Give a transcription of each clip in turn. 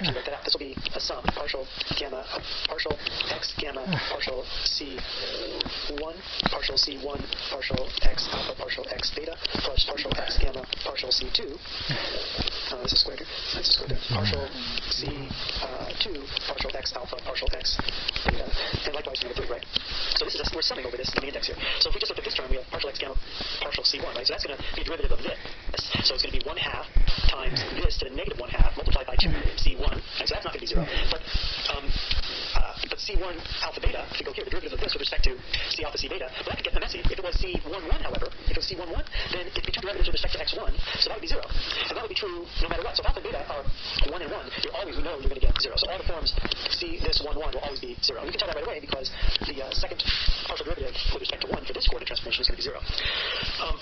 actually write that out. This will be a sum, partial x gamma, partial C1, partial C1, partial x alpha, partial x beta, plus partial x gamma, partial C2. This is squared here. This is squared there. Partial C2, partial x alpha, partial x beta, and likewise negative 3, right? So this is we're summing over this in the index here. So if we just look at this term, we have partial x gamma, partial C1, right? So that's going to be a derivative of this. So it's going to be 1/2 times this to the negative 1/2 multiplied by 2C1. Right? So that's not going to be 0. But C1 alpha beta, if we go here, the derivative of this with respect to C alpha C beta, well, that could get messy. If it was C11, however, if it was C11, then it'd be two derivatives with respect to x1, so that would be 0. And that would be true no matter what. So if alpha and beta are 1 and 1, you're always, we know you're going to get 0. So all the forms C this 1, 1 will always be 0. And we can tell that right away because the second partial derivative with respect to 1 for this coordinate transformation is going to be 0.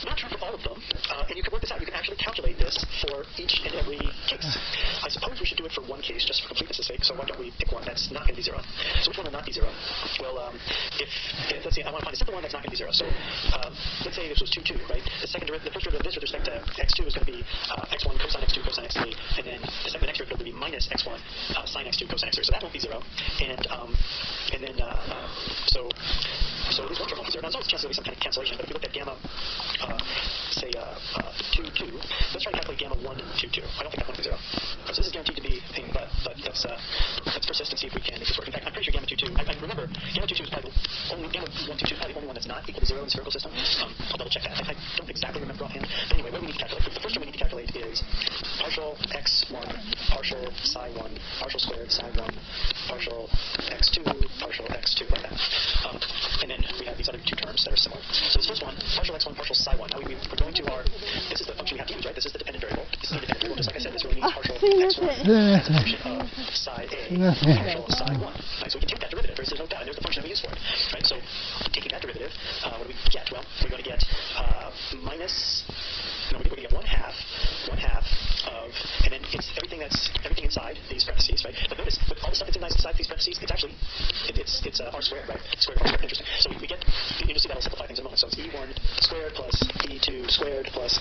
Not true for all of them, and you can work this out. You can actually calculate this for each and every case. I suppose we should do it for one case just for completeness' sake, so why don't we pick one that's not going to be 0? So which one will not be 0? Well, if let's say I want to find a simple one that's not going to be 0. So let's say this was 2, 2, right? The first derivative of this with respect to x2 is going to be x1 cosine x2 cosine x3, and then the next derivative will be minus x1 sine x2 cosine x3. So that won't be 0. And then so this one term won't be 0. Now there's always a chance there'll be some kind of cancellation, but if we look at gamma, say 2, 2, let's try to calculate gamma 1, 2, 2. I don't think that one will be 0. So this is guaranteed to be a thing, but let's persist and see if we can make this work. In fact, I'm pretty sure gamma 2, 2. I remember gamma 2, 2 is probably gamma 1, 2, 2 is probably the only one that's not equal to 0 in the spherical system. I'll double check that. I don't exactly remember offhand. But anyway, what do we need to calculate? The first term we need to calculate is partial x1, partial psi 1, partial squared psi 1, partial x2, partial x2, like that. And then we have these other two terms that are similar. So this first one, partial x1, partial psi 1. Now we're going to our, this is the function we have to use, right? This is the dependent variable. This is the independent variable. Just like I said, this really means partial x1. That's a function of psi a, partial psi 1. Right, so we can take that derivative. There's no doubt. And there's the function that we use for it. Right, so taking that derivative, what do we get? Well, we're going to get we're going to get 1/2 of, and then it's everything inside these parentheses, right? But notice, with all the stuff that's inside these parentheses, it's actually, it's r squared, right? Squared, r squared, interesting. So we get, you'll see that'll simplify things in a moment. So it's e1 squared plus e2 squared plus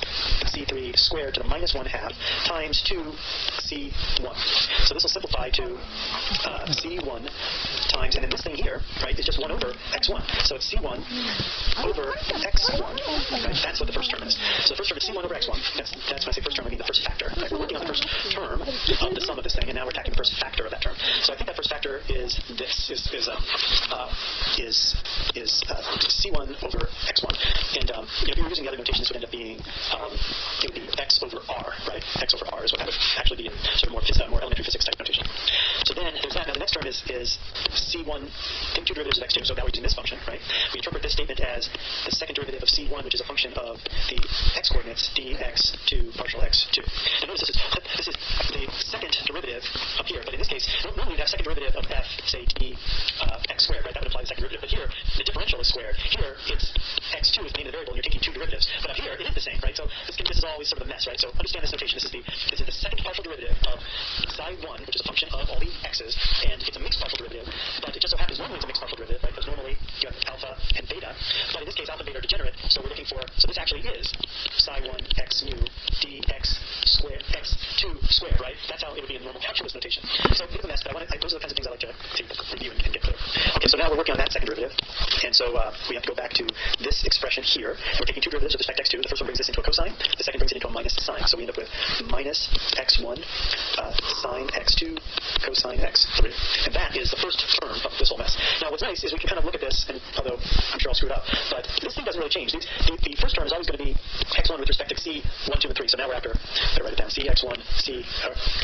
c3 squared to the minus 1/2 times 2c1. So this will simplify to c1 times, and then this thing here, right, is just 1 over x1. So it's c1 over x1, right? That's what the first term is. So the first term is c1 over x1. That's when I say first term, I mean the first factor. Right? We're working on the first term of the sum of this thing, and now we're attacking the first factor of that term. So I think that first factor is this, is c1 over x1. And if you were using the other notation, this would end up being it would be x over r, right? X over r is what that would actually be in sort of more elementary physics type notation. So then there's that. Now the next term is c1, take two derivatives of x2. So now we're using this function, right? We interpret this statement as the second derivative of c1, which is a function of the x coordinates dx2 partial x2. Now notice this is the second derivative up here, but in this case, normally you'd have second derivative of f, say d x squared, right? That would imply the second derivative. But here, the differential is squared. Here, it's x2 is the name of the variable, and you're taking two derivatives. But up here, it is the same, right? So this is always sort of a mess, right? So understand this notation. This is the second partial derivative of psi 1, which is a function of all the x's, and it's a mixed partial derivative. But it just so happens normally it's a mixed partial derivative, right? Because normally you have alpha and beta. But in this case, alpha and beta are degenerate, so we're looking for, so this actually is psi 1 x nu dx squared x2 squared, right? That's how it would be in normal calculus notation. So bit of a mess, but those are the kinds of things I like to review and get clear. Okay, so now we're working on that second derivative, and so we have to go back to this expression here. We're taking two derivatives with respect to x2. The first one brings this into a cosine. The second brings it into a minus sine. So we end up with minus x1 sine x2 cosine x3. And that is the first term of this whole mess. Now what's nice is we can kind of look at this, and although I'm sure I'll screw it up, but this thing doesn't really change. The first term is always going to be x1 with respect to c1, 2, and 3. So now we're after, better write it down, cx1,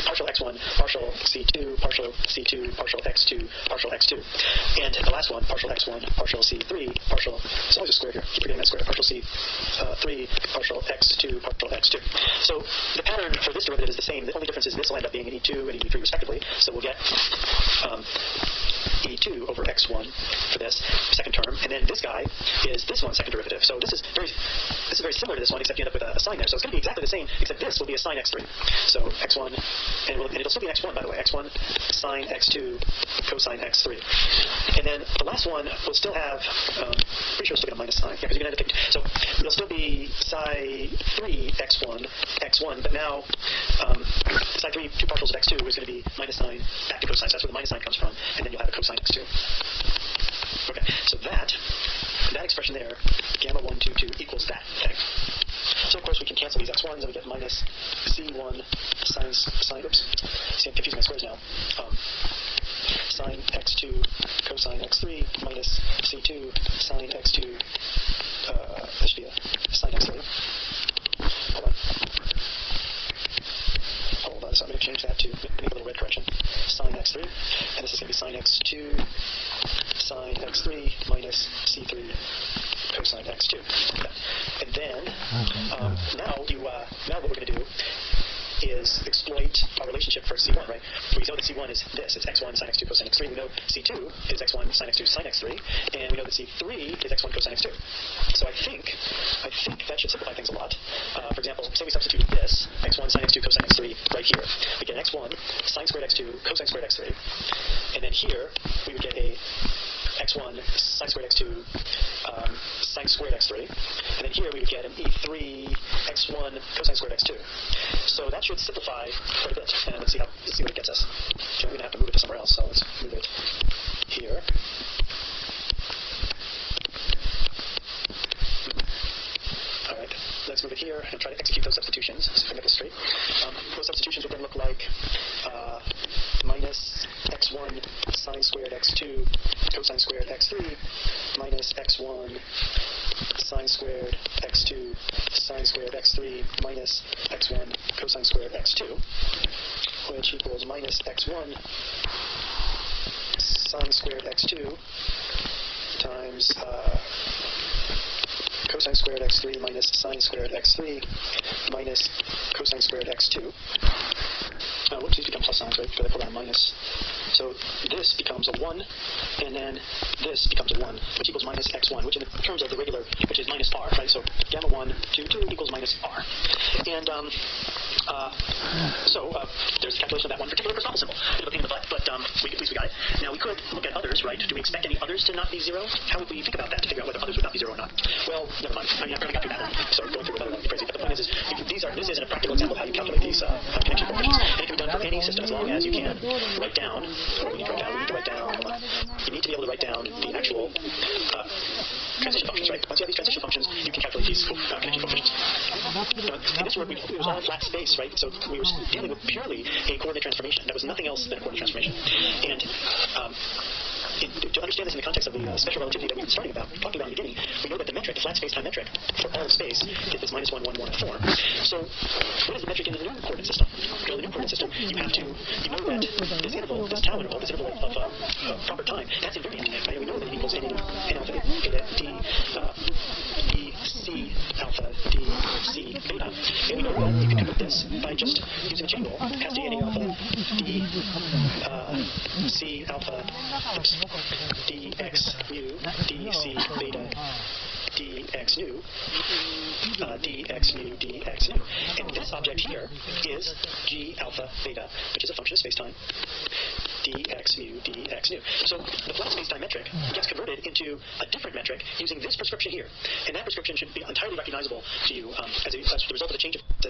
partial x1, partial c2, partial c2, partial x2, partial x2. And the last one, partial x1, partial c3, partial, it's always a square here, keep forgetting that square, partial c3, partial x2, partial x2. So the pattern for this derivative is the same. The only difference is this will end up being an e2 and an e3 respectively. So we'll get e2 over x1 for this second term, and then this guy is this one's second derivative. So this is very similar to this one, except you end up with a sign there. So it's going to be exactly the same, except this will be a sine x3. So x1, and it'll still be an x1, by the way. x1 sine x2 cosine x3. And then the last one will still have, pretty sure it's still going to minus sign. Yeah, because you're going to end up taking, so it'll still be psi 3 x1, but now psi sine 3, 2 partials of x2 is going to be minus sine back to cosine. So that's where the minus sign comes from. And then you'll have a cosine x2. Okay, so that expression there, gamma 1, 2, 2 equals that thing. So of course we can cancel these x1s and we get minus c1 sine, oops, see I'm confusing my squares now. Sine x2 cosine x3 minus c2 sine x2, that should be a sine x3. Hold on, so I'm going to change that to make a little red correction. Sine x3, and this is going to be sine x2 sine x3 minus c3 cosine x2. Okay. And then, now what we're going to do is exploit our relationship for C1, right? We know that C1 is this. It's x1 sine x2 cosine x3. We know C2 is x1 sine x2 sine x3. And we know that C3 is x1 cosine x2. So I think that should simplify things a lot. For example, say we substitute this, x1 sine x2 cosine x3, right here. We get an x1 sine squared x2 cosine squared x3. And then here, we would get a x1 sine squared x2 sine squared x3. And then here we would get an e3 x1 cosine squared x2. So that should simplify quite a bit. And let's see what it gets us. Okay, we're going to have to move it to somewhere else, so let's move it here. All right, let's move it here and try to execute those substitutions. See if I can get this straight. Those substitutions would then look like minus x1 sine squared x2 cosine squared x3 minus x1 sine squared x2 sine squared x3 minus x1 cosine squared x2, which equals minus x1 sine squared x2 times cosine squared x3 minus sine squared x3 minus cosine squared x2. Whoops, these become plus signs, right? Because I put down a minus. So this becomes a 1, and then this becomes a 1, which equals minus x1, which in terms of the regular, which is minus r, right? So gamma 1, 2, 2 equals minus r. And so there's a calculation of that one particular Krasnappa symbol. Bit of a pain in the butt, but at least we got it. Now we could look at others, right? Do we expect any others to not be 0? How would we think about that to figure out whether others would not be 0 or not? Well, never mind. I mean, I've already got through that one, so going through it would be crazy. But the point is this isn't a practical example of how you calculate these connection coefficients. And it can be done for any system as long as you can write down what we need to write down. We need to write down, you need to be able to write down the actual transition functions, right? Once you have these transition functions, you can calculate these connection coefficients. In this work, it was all flat space, right? So we were dealing with purely a coordinate transformation. There was nothing else than a coordinate transformation. And to understand this in the context of the special relativity that we were talking about in the beginning, we know that the metric, the flat space-time metric for all of space, is this minus 1, 1, 1 form. So what is the metric in the new coordinate system? In the new coordinate system, you know that this interval, this tau interval, this interval of proper time, that's invariant. Right? And we know that it equals n alpha d c alpha d c beta. And we know that you can convert this by just using a chain rule. Has d n alpha d c alpha dx mu dc beta dx nu dx mu dx nu. And this object here is g alpha beta, which is a function of space-time. dx mu dx nu. So the flat space-time metric gets converted into a different metric using this prescription here. And that prescription should be entirely recognizable to you as the result of the change of the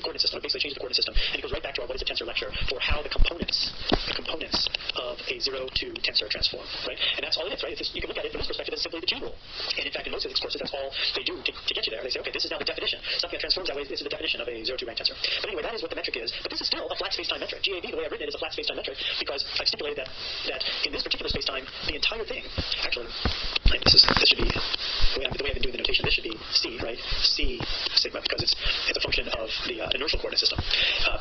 coordinate system. It basically changes the coordinate system. And it goes right back to our what is a tensor lecture for how the components of a 0 to tensor transform, right? And that's all it is, right? You can look at it from this perspective as simply the chain rule. And in fact, in most of these courses, that's all they do to get you there. They say, okay, this is now the definition. Something that transforms that way, this is the definition of a 0 to rank tensor. But anyway, that is what the metric is. But this is still a flat space-time metric. GAB, the way I've written it, is a flat space-time metric because I've stipulated that in this particular space-time, the entire thing, actually, right, this should be, the way I've been doing the notation, this should be C, right? C sigma, because it's a function of the inertial coordinate system.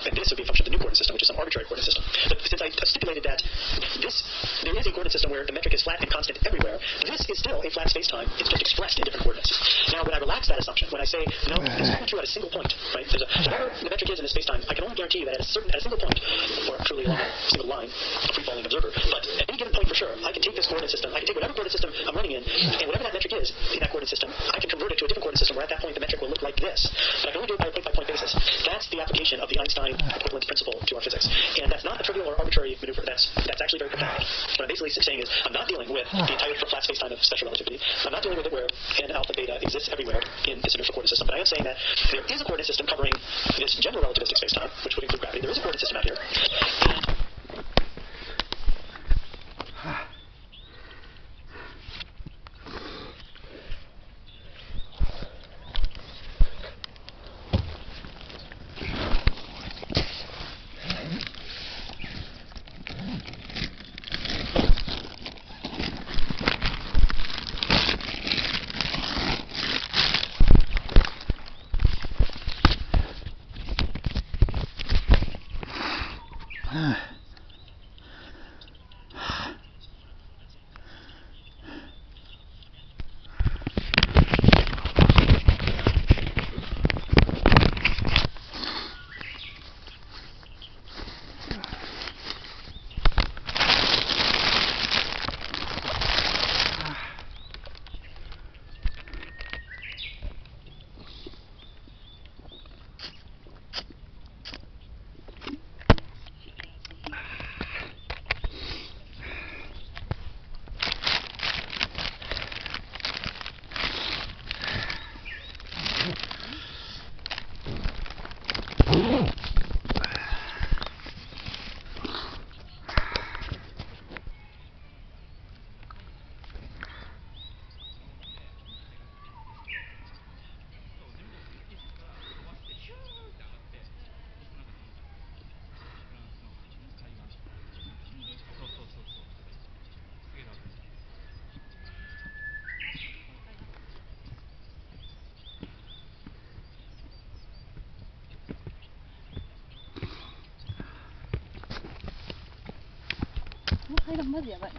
And this would be a function of the new coordinate system, which is some arbitrary coordinate system. But since I stipulated that there is a coordinate system where the metric is flat and constant everywhere, this is still a flat space-time. It's just expressed in different coordinates. Now, when I relax that assumption, when I say, no, it's only true at a single point, right? Whatever the metric is in this space-time, I can only guarantee that at a single point, or truly along a single line, a free-falling observer, but at any given point for sure, I can take this coordinate system, I can take whatever coordinate system I'm running in, and whatever that metric is in that coordinate system, I can convert it to a different coordinate system where at that point the metric will look like this. But I can only do it by a point-by-point basis. That's the application of the Einstein equivalence principle to our physics. And that's not a trivial or arbitrary maneuver. That's actually very profound. What I'm basically saying is I'm not dealing with the entire flat space-time of special relativity. I'm not dealing with it where n alpha beta exists everywhere in this inertial coordinate system. But I am saying that there is a coordinate system covering this general relativistic space-time, which would thấy đông mất gì vậy?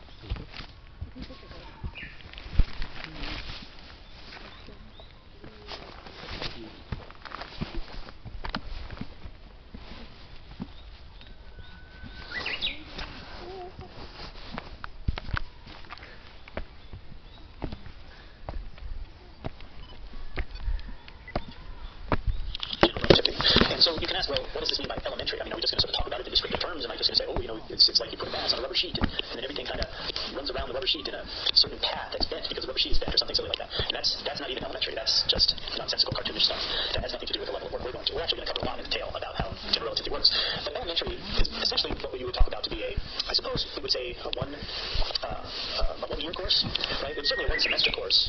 So you can ask, well, what does this mean by elementary? I mean, are we just going to sort of talk about it in descriptive terms? Am I just going to say, oh, you know, it's like you put a mass on a rubber sheet, and then everything kind of runs around the rubber sheet in a certain path that's bent because the rubber sheet is bent, or something silly like that? And that's not even elementary. That's just nonsensical, cartoonish stuff. That has nothing to do with the level of work we're going to. We're actually going to cover a lot in detail about how general relativity works. But elementary is essentially what you would talk about to be I suppose we would say a one-year course, right? Certainly a one-semester course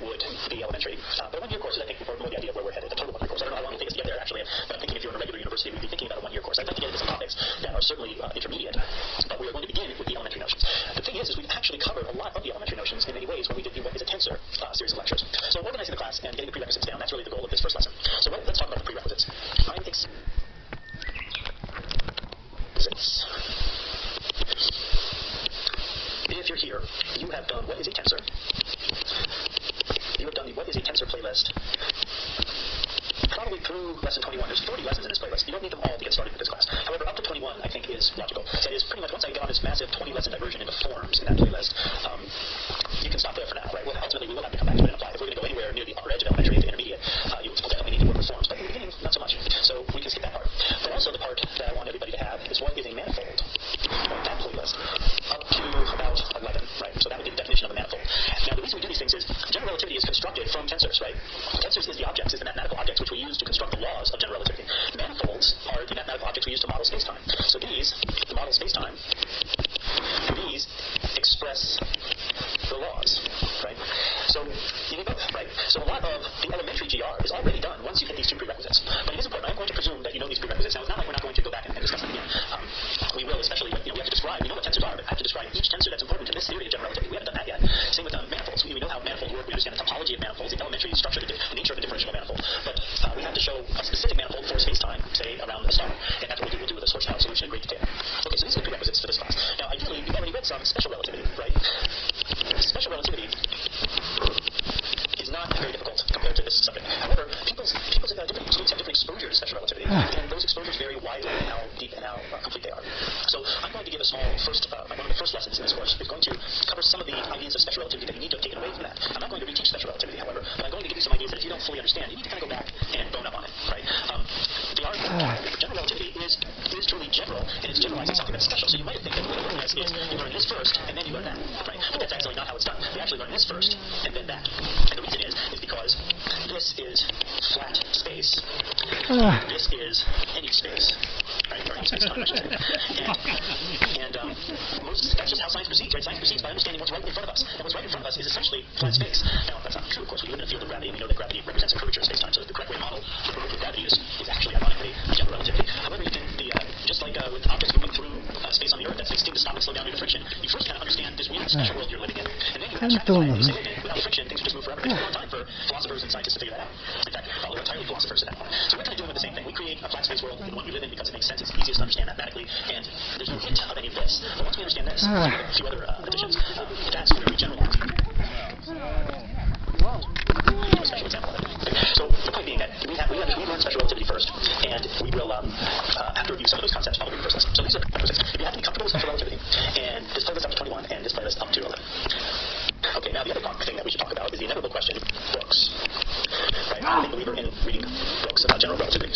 would be elementary. But a one-year course is, I think, more the idea of where we're headed. A total one-year course. I don't know how long it takes us to get there, actually. But I'm thinking if you're in a regular university, we'd be thinking about a one-year course. I'd like to get into some topics that are certainly intermediate, but we are going to begin with the elementary notions. The thing is we've actually covered a lot of the elementary notions in many ways when we did the What is a Tensor series of lectures. So organizing the class and getting the prerequisites down, that's really the goal of this first lesson. So let's talk about the prerequisites. If you're here, you have done What is a Tensor. You have done the What is a Tensor playlist probably through lesson 21. There's 30 lessons in this playlist. You don't need them all to get started with this class. However, up to 21, I think, is logical. That is, pretty much once I get on this massive 20-lesson diversion into forms in that playlist, you can stop there for now, right? Well, ultimately, we will have to come back to it and apply. If we're going to go anywhere near the upper edge of elementary into intermediate, you will definitely need to work with forms. But in the beginning, not so much. So we can skip that part. But also the part that I want everybody to have is what is a manifold. Right? That playlist. Up to about 11, right? So that would be the definition of a manifold. Now, the reason we do these things is general relativity is constructed from tensors, right? Tensors is the objects, is the mathematical objects which we use to construct the laws of general relativity. Manifolds are the mathematical objects we use to model space-time. So these, the model space-time, these express the laws, right? So you need both, right? So a lot of the elementary GR is already done once you hit these two prerequisites. But it is important. I'm going to presume that you know these prerequisites. Now, it's not like we're not going to go back and discuss them again. We will, especially, we have to describe, we know what tensors are, but I have to describe each tensor that's important to this theory of general relativity. We haven't done that yet. Same with manifolds. We know how manifolds work. We understand the topology of manifolds, the elementary structure, the nature of a differential manifold. But we have to show a specific manifold for space-time, say, around a star. And that's what we'll do with a Schwarzschild solution in great detail. Okay, so these are the prerequisites for this class. Now, ideally, you've already read some special relativity, right? Special relativity is not very difficult compared to this subject. However, people's students have different exposure to special relativity, and those exposures vary widely in how deep and how complete they are. So I'm going to give a small one of the first lessons in this course is going to cover some of the ideas of special relativity that you need to have taken away from that. I'm not going to reteach special relativity, however, but I'm going to give you some ideas that if you don't fully understand, you need to kind of go back and bone up on it, right? The argument for general relativity is truly general, and it's generalizing something that's special. So you might think that the way to learn this is you learn this first, and then you learn that, right? But that's actually not how it's done. We actually learn this first, and then that. And the reason is because this is flat space. This is any space, right? Or any space-time, I should say. And that's just how science proceeds, right? Science proceeds by understanding what's right in front of us. And what's right in front of us is essentially flat space. Now, that's not true, of course. We live in a field of gravity, and we know that gravity represents a curvature of space-time. So the correct way to model the curvature of gravity is actually, ironically, general relativity. However, you can, just like with objects moving through space on the Earth, that's seem to stop and slow down due to friction. You first kind of understand this weird special world you're living in, and then you abstract it, and you say, okay, without friction, things would just move forever. It took a long time for philosophers and scientists to figure that out. In fact, well, they were entirely philosophers at that point. So we're kind of dealing with the same thing. We create create a flat space world in the one we live in because it makes sense, it's easiest to understand mathematically, and there's no hint of any of this. But once we understand this, a few other additions, that's where we generalize. A special example of it. So the point being that we learn special relativity first, and we will, after review some of those concepts, probably the first lesson. So these are prerequisites. If you have to be comfortable with special relativity, and this playlist up to 21, and this playlist up to 11. Okay, now the other thing that we should talk about is the inevitable question, books. Right? I'm a big believer in reading books about general relativity.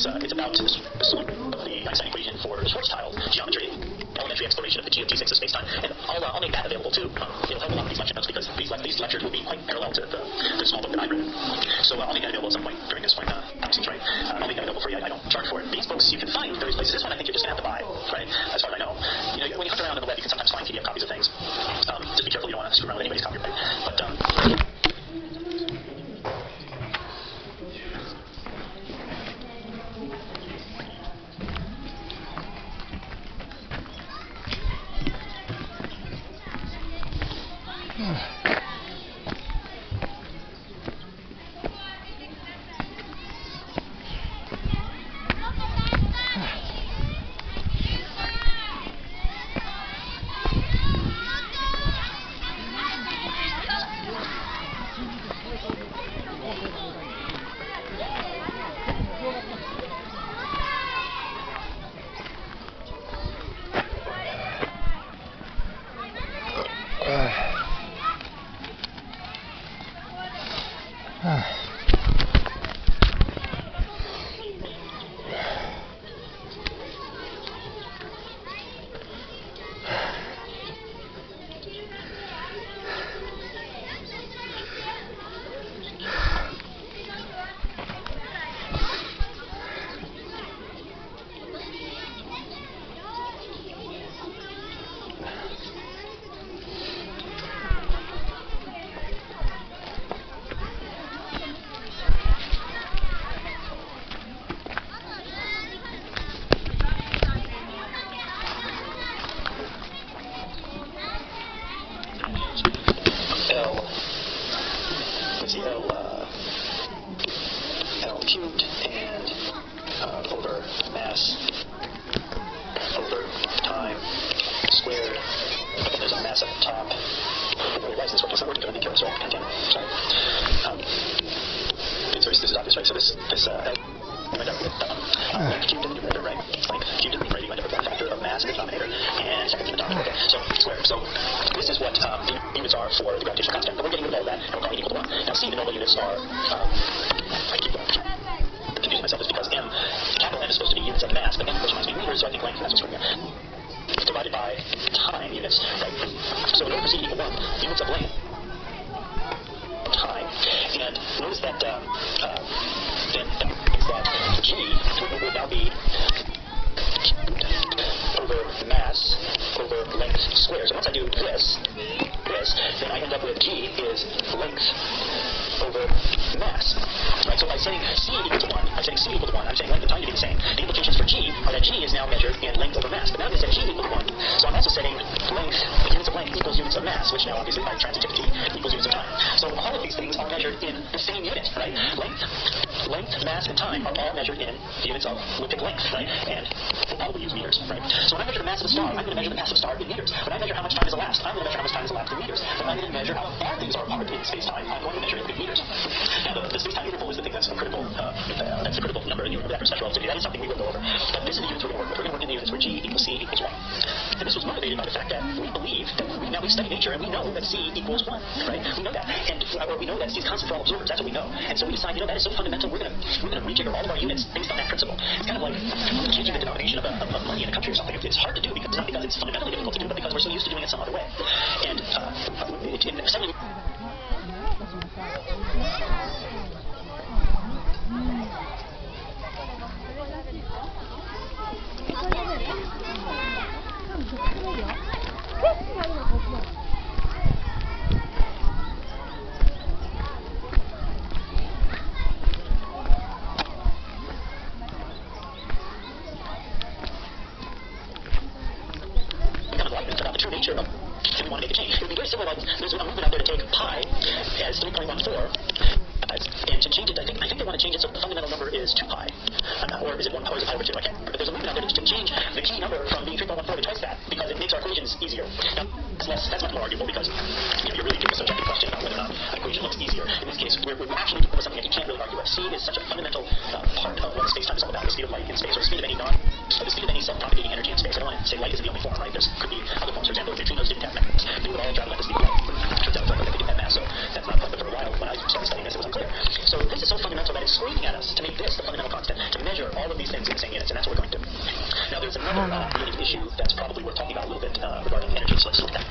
So, it's about the solution of the Einstein equation for Schwarzschild geometry, elementary exploration of the G of G6 of space-time, and I'll make that available too. It'll help a lot with these lecture notes because these lectures will be quite parallel to the small book that I've written. So I'll make that available at some point during this point. Seems right. I'll make that available for you. I don't charge for it. These books you can find various places. This one I think you're just gonna have to buy, right? As far as I know. You know, when you hunt around on the web, you can sometimes find PDF copies of things. Just be careful you don't want to screw around with anybody's copyright. But L cubed and over mass over time squared. And there's a mass at the top. Why is this working? It's not working. I'm going to be careful. Sorry. Sorry. This is obvious, right? So this L, you end up with length cubed in the numerator, right? Length cubed in the numerator, you end up with one factor of mass in the denominator and second in the denominator. Okay. So squared. So this is what the units are for the gravitational constant. But we're getting rid of all that, and we're calling it equal to 1. Now, C, the normal units are, I keep confusing myself, is because M, capital M is supposed to be units of mass, but M corresponds to meters, so I think length, that's what's going on. Divided by time units, right? So in order for C to equal 1, units of length, time, and notice that then that G would now be over mass over length squared. So once I do this, then I end up with G is length over mass. Right? So by saying C equal to 1, I'm saying C equal to 1, I'm saying length and time to be the same. The implications for G are that G is now measured in length over mass. But now I'm going to set G equal to 1. So I'm also setting length, units of length equals units of mass, which now obviously by transitivity equals units of time. So all of these things are measured in the same unit, right? Length, mass, and time are all measured in units of, we'll pick length, right? And we'll probably use meters, right? So when I measure the mass of a star, I'm going to measure the mass of a star in meters. When I measure how much time has elapsed, I'm going to measure how much time has elapsed in meters. When I'm going to measure how far things are apart in space-time, I'm going to measure it in meters. Now, the space-time interval is the thing that's a critical, that's the critical number in the vector special relativity. That is something we will go over. But this is the units we're going to work with. We're going to work in the units where G equals C equals 1. And this was motivated by the fact that we believe that we study nature and we know that C equals 1, right? We know that. And we know that C is constant for all observers. That's what we know. And so we decide, that is so fundamental, we're going to rejigger all of our units based on that principle. It's kind of like changing the denomination of money in a country or something. It's hard to do, because not because it's fundamentally difficult to do, but because we're so used to doing it some other way. And suddenly about the true nature of, and we want to make a change. It would be very similar, like there's a movement out there to take pi as 3.14 and to change it. I think they want to change it so the fundamental number is 2 pi, or is it 1 pi, or is it pi over 2? I can't remember. But there's a movement out there to change the key number from being 3.14 to twice that, because it makes our equations easier. Now, that's much more arguable, because you're really taking a subjective question about whether or not an equation looks easier. In this case, we're actually dealing with something that you can't really argue with. C is such a fundamental part of what space-time is all about. The speed of light in space, or the speed of any self-propagating energy in space. I don't want to say light is the only form, right? There could be other forms. For example, if neutrinos didn't have mass, they would all travel at the speed of light. Turns out they didn't have mass, so that's not fun. But for a while, when I started studying this, it was unclear. So this is so fundamental that it's screaming at us to make this the fundamental constant, to measure all of these things in the same units, and that's what we're going to do. Now, there's another issue that's probably worth talking about a little bit regarding energy, so let's look at that.